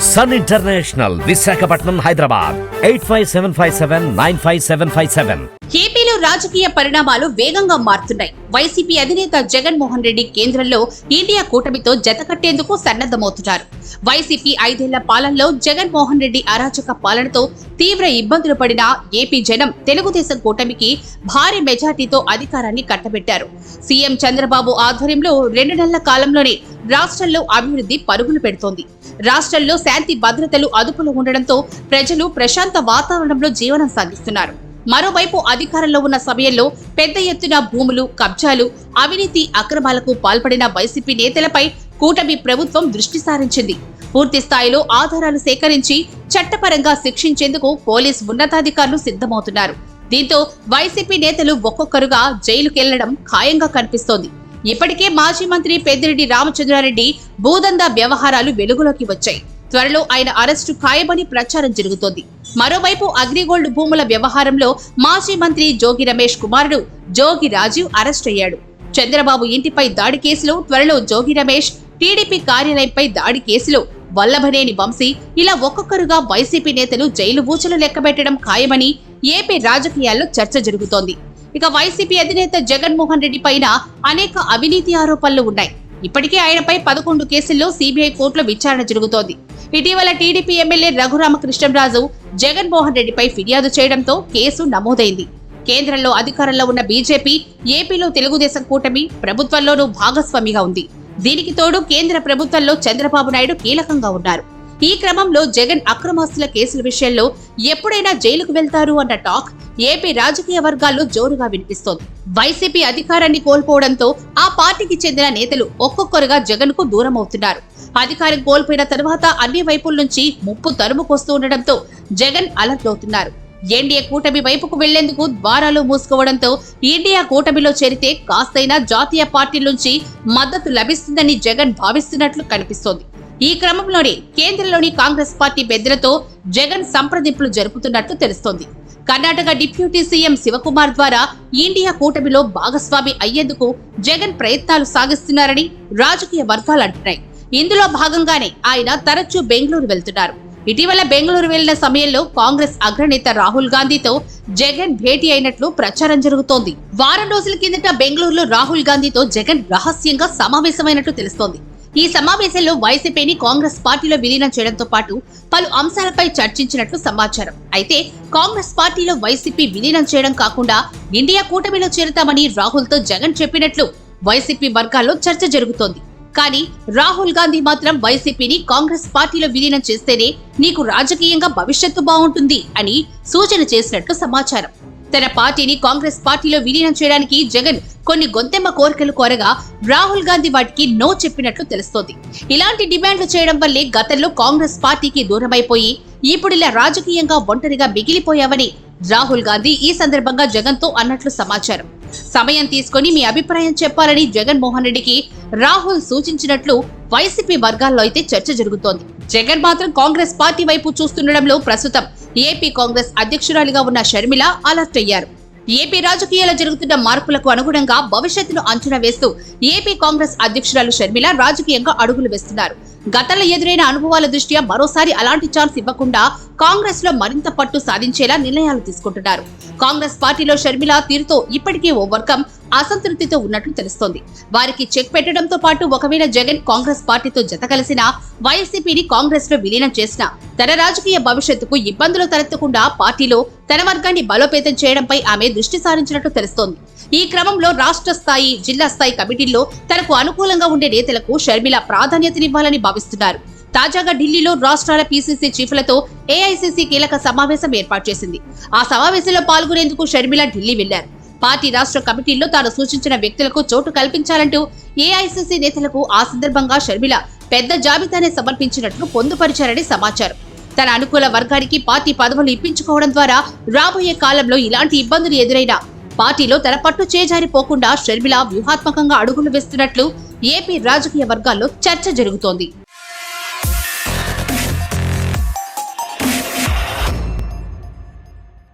Sun international, Visakhapatnam, Hyderabad 8575795757. ఏపీలో రాజకీయ పరిణామాలు వేగంగా మారుతున్నాయి. వైసీపీ అధినేత జగన్మోహన్ రెడ్డి కేంద్రంలో ఇండియా కూటమితో జతకట్టేందుకు సన్నద్ధమవుతున్నారు. వైసీపీ 5 ఏళ్ల పాలనలో జగన్మోహన్ రెడ్డి అరాచక పాలనతో తీవ్ర ఇబ్బందులు పడిన ఏపీ జనం తెలుగుదేశం కూటమికి భారీ మెజార్టీతో అధికారాన్ని కట్టబెట్టారు. సీఎం చంద్రబాబు ఆధ్వర్యంలో 2 నెలల కాలంలోనే రాష్ట్రంలో అభివృద్ధి పరుగులు పెడుతోంది. రాష్ట్రంలో శాంతి భద్రతలు అదుపులో ఉండడంతో ప్రజలు ప్రశాంత వాతావరణంలో జీవనం సాగిస్తున్నారు. మరోవైపు అధికారంలో ఉన్న సమయంలో పెద్ద ఎత్తున భూములు, కబ్జాలు, అవినీతి అక్రమాలకు పాల్పడిన వైసీపీ నేతలపై కూటమి ప్రభుత్వం దృష్టి సారించింది. పూర్తి స్థాయిలో ఆధారాలు సేకరించి చట్టపరంగా శిక్షించేందుకు పోలీస్ ఉన్నతాధికారులు సిద్ధమవుతున్నారు. దీంతో వైసీపీ నేతలు ఒక్కొక్కరుగా జైలుకెళ్లడం ఖాయంగా కనిపిస్తోంది. ఇప్పటికే మాజీ మంత్రి పెద్దిరెడ్డి రామచంద్రారెడ్డి భూదందా వ్యవహారాలు వెలుగులోకి వచ్చాయి. త్వరలో ఆయన అరెస్టు ఖాయమని ప్రచారం జరుగుతోంది. మరోవైపు అగ్రిగోల్డ్ భూముల వ్యవహారంలో మాజీ మంత్రి జోగి రమేష్ కుమారుడు జోగి రాజీవ్ అరెస్ట్ అయ్యాడు. చంద్రబాబు ఇంటిపై దాడి కేసులో త్వరలో జోగి రమేష్, టీడీపీ కార్యాలయంపై దాడి కేసులో వల్లభనేని వంశీ, ఇలా ఒక్కొక్కరుగా వైసీపీ నేతలు జైలు ఊచలు లెక్కబెట్టడం ఖాయమని ఏపీ రాజకీయాల్లో చర్చ జరుగుతోంది. ఇక వైసీపీ అధినేత జగన్మోహన్ రెడ్డి పైన అనేక అవినీతి ఆరోపణలు ఉన్నాయి. ఇప్పటికే ఆయనపై 11 కేసుల్లో సిబిఐ కోర్టులో విచారణ జరుగుతోంది. ఇటీవల టీడీపీ ఎమ్మెల్యే రఘురామకృష్ణంరాజు జగన్మోహన్ రెడ్డిపై ఫిర్యాదు చేయడంతో కేసు నమోదైంది. కేంద్రంలో అధికారంలో ఉన్న బీజేపీ, ఏపీలో తెలుగుదేశం కూటమి ప్రభుత్వంలోనూ భాగస్వామిగా ఉంది. దీనికి తోడు కేంద్ర ప్రభుత్వంలో చంద్రబాబు నాయుడు కీలకంగా ఉన్నారు. ఈ క్రమంలో జగన్ అక్రమాస్తుల కేసుల విషయంలో ఎప్పుడైనా జైలుకు వెళ్తారు అన్న టాక్ ఏపీ రాజకీయ వర్గాల్లో జోరుగా వినిపిస్తోంది. వైసీపీ అధికారాన్ని కోల్పోవడంతో ఆ పార్టీకి చెందిన నేతలు ఒక్కొక్కరుగా జగన్ కు దూరం అవుతున్నారు. అధికారం కోల్పోయిన తర్వాత అన్ని వైపుల నుంచి ముప్పు తరుముకొస్తూ ఉండడంతో జగన్ అలర్ట్ అవుతున్నారు. ఎన్డీఏ కూటమి వైపుకు వెళ్లేందుకు ద్వారాలు మూసుకోవడంతో ఇండియా కూటమిలో చేరితే కాస్తైనా జాతీయ పార్టీల నుంచి మద్దతు లభిస్తుందని జగన్ భావిస్తున్నట్లు కనిపిస్తోంది. ఈ క్రమంలోనే కేంద్రంలోని కాంగ్రెస్ పార్టీ పెద్దలతో జగన్ సంప్రదింపులు జరుపుతున్నట్లు తెలుస్తోంది. కర్ణాటక డిప్యూటీ సీఎం శివకుమార్ ద్వారా ఇండియా కూటమిలో భాగస్వామి అయ్యేందుకు జగన్ ప్రయత్నాలు సాగిస్తున్నారని రాజకీయ వర్గాలు అంటున్నాయి. ఇందులో భాగంగానే ఆయన తరచూ బెంగళూరు వెళ్తున్నారు. ఇటీవల బెంగళూరు వెళ్లిన సమయంలో కాంగ్రెస్ అగ్రనేత రాహుల్ గాంధీతో జగన్ భేటీ అయినట్లు ప్రచారం జరుగుతోంది. వారం రోజుల కిందట బెంగళూరులో రాహుల్ గాంధీతో జగన్ రహస్యంగా సమావేశమైనట్లు తెలుస్తోంది. ఈ సమావేశంలో వైసీపీని కాంగ్రెస్ పార్టీలో విలీనం చేయడంతో పాటు పలు అంశాలపై చర్చించినట్లు సమాచారం. అయితే కాంగ్రెస్ పార్టీలో వైసీపీ విలీనం చేయడం కాకుండా ఇండియా కూటమిలో చేరతామని రాహుల్ తో జగన్ చెప్పినట్లు వైసీపీ వర్గాల్లో చర్చ జరుగుతోంది. కానీ రాహుల్ గాంధీ మాత్రం వైసీపీని కాంగ్రెస్ పార్టీలో విలీనం చేస్తేనే నీకు రాజకీయంగా భవిష్యత్తు బాగుంటుంది అని సూచన చేసినట్లు సమాచారం. తన పార్టీని కాంగ్రెస్ పార్టీలో విలీనం చేయడానికి జగన్ కొన్ని గొంతెమ్మ కోరికలు కోరగా రాహుల్ గాంధీ వాటికి నో చెప్పినట్లు తెలుస్తోంది. ఇలాంటి డిమాండ్లు చేయడం వల్లే గతంలో కాంగ్రెస్ పార్టీకి దూరమైపోయి ఇప్పుడిలా రాజకీయంగా ఒంటరిగా మిగిలిపోయావని రాహుల్ గాంధీ ఈ సందర్భంగా జగన్ తో అన్నట్లు సమాచారం. సమయం తీసుకుని మీ అభిప్రాయం చెప్పాలని జగన్మోహన్ రెడ్డికి రాహుల్ సూచించినట్లు వైసీపీ వర్గాల్లో అయితే చర్చ జరుగుతోంది. జగన్ మాత్రం కాంగ్రెస్ పార్టీ వైపు చూస్తుండడంలో ప్రస్తుతం ఏపీ కాంగ్రెస్ అధ్యక్షురాలిగా ఉన్న షర్మిల అలర్ట్ అయ్యారు. ఏపీ రాజకీయాల్లో జరుగుతున్న మార్పులకు అనుగుణంగా భవిష్యత్తును అంచనా వేస్తూ ఏపీ కాంగ్రెస్ అధ్యక్షురాలు షర్మిల రాజకీయంగా అడుగులు వేస్తున్నారు. గతంలో ఎదురైన అనుభవాల దృష్ట్యా మరోసారి అలాంటి ఛాన్స్ ఇవ్వకుండా కాంగ్రెస్ లో మరింత పట్టు సాధించేలా నిర్ణయాలు తీసుకుంటున్నారు. కాంగ్రెస్ పార్టీలో షర్మిల తీరుతో ఇప్పటికే ఓ వర్గం అసంతృప్తితో ఉన్నట్లు తెలుస్తోంది. వారికి చెక్ పెట్టడంతో పాటు ఒకవేళ జగన్ కాంగ్రెస్ పార్టీతో జత కలిసినా వైసీపీని కాంగ్రెస్ లో విలీనం చేసినా తన రాజకీయ భవిష్యత్తుకు ఇబ్బందులు తలెత్తకుండా పార్టీలో తన వర్గాన్ని బలోపేతం చేయడంపై ఆమె దృష్టి సారించినట్లు తెలుస్తోంది. ఈ క్రమంలో రాష్ట్ర స్థాయి, జిల్లా స్థాయి కమిటీల్లో తనకు అనుకూలంగా ఉండే నేతలకు షర్మిల ప్రాధాన్యతనివ్వాలని భావిస్తున్నారు. తాజాగా ఢిల్లీలో రాష్ట్రాల పీసీసీ చీఫ్లతో ఏఐసీసీ కీలక సమావేశం ఏర్పాటు చేసింది. ఆ సమావేశంలో పాల్గొనేందుకు షర్మిల ఢిల్లీ వెళ్లారు. పార్టీ రాష్ట్ర కమిటీల్లో తాను సూచించిన వ్యక్తులకు చోటు కల్పించాలంటూ ఏఐసీసీ నేతలకు ఆ సందర్భంగా షర్మిల పెద్ద జాబితానే సమర్పించినట్లు పొందుపరిచారని సమాచారం. తన అనుకూల వర్గానికి పార్టీ పదవులు ఇప్పించుకోవడం ద్వారా రాబోయే కాలంలో ఇలాంటి ఇబ్బందులు ఎదురైనా పార్టీలో తన పట్టు చేజారిపోకుండా షర్మిల వ్యూహాత్మకంగా అడుగులు వేస్తున్నట్లు ఏపీ రాజకీయ వర్గాల్లో చర్చ జరుగుతోంది.